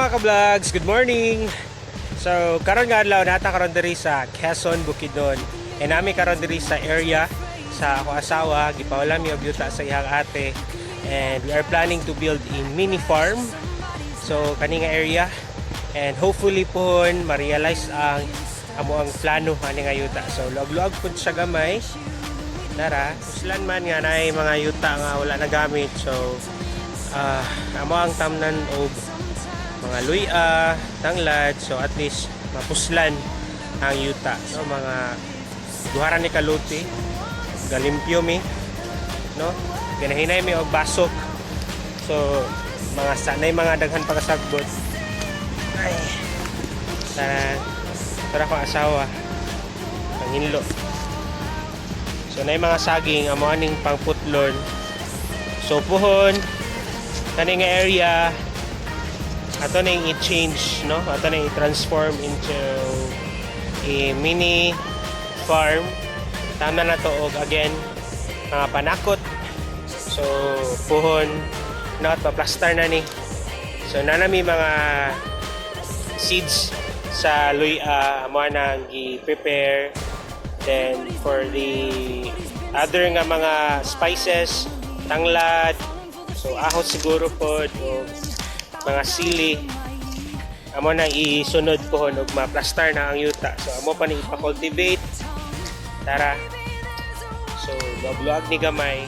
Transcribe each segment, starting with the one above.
mga ka-vlogs, good morning. So karon nga adlaw nata karon diri sa Quezon, Bukidnon. E nami karon diri sa area sa ako asawa, gipawala mi og yuta sa iyang ate. And we are planning to build a mini farm. So kani nga area and hopefully pohon ma-realize ang amo ang plano ani nga yuta. So luag-luag pud siya gamay. Nara, uslan man nga naay mga yuta nga wala nagamit. So amo ang tamnan og mga luya, tanglad, so at least mapuslan ang yuta, no? Mga duharan ni kaluti, galimpyo mi, no? Ganahinay mi og basok. So mga sanay mga daghan pagasagbot. Ay. Tara ko asawa. Ang hinlo. So nay mga saging amo aning pangputlon. So puhon kani nga area ato na yung i-change, no? Ato na yung i-transform into a mini farm. Tama na to og again mga panakot. So puhon pa-plaster na ni. So nanami mga seeds sa luya mo nang i-prepare. Then for the other nga mga spices, tanglad, so ahot siguro po o mga sili, amo na isunod ko og ma-plaster na ang yuta. So amo pa ni ipa-cultivate. Tara. So vlog ni gamay.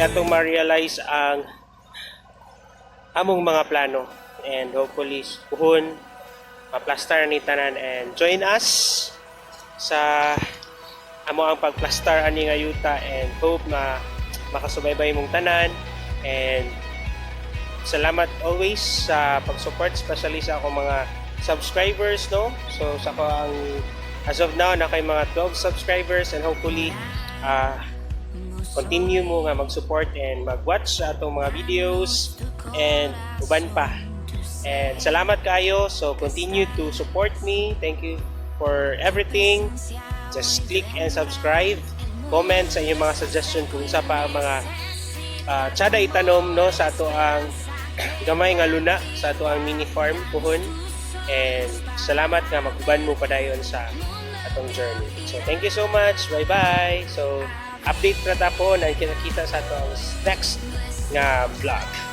Atong ma-realize ang among mga plano and hopefully puhon ma-plaster ni tanan and join us sa amo ang pag-plaster ani nga yuta and hope na makasubaybay mong tanan and salamat always sa pag-support especially sa akong mga subscribers, no? So sa ko ang as of now na kay mga 12 subscribers and hopefully continue mo nga mag-support and mag-watch sa atong mga videos and uban pa. And salamat kayo. So continue to support me. Thank you for everything. Just click and subscribe. Comment sa inyong mga suggestion kung sa pa ang mga tsada itanom, no, sa ato ang gamay nga luna sa ato ang mini farm puhon. And salamat nga mag-uban mo padayon sa atong journey. So thank you so much. Bye-bye. So update na po na kita sa itong next nga vlog.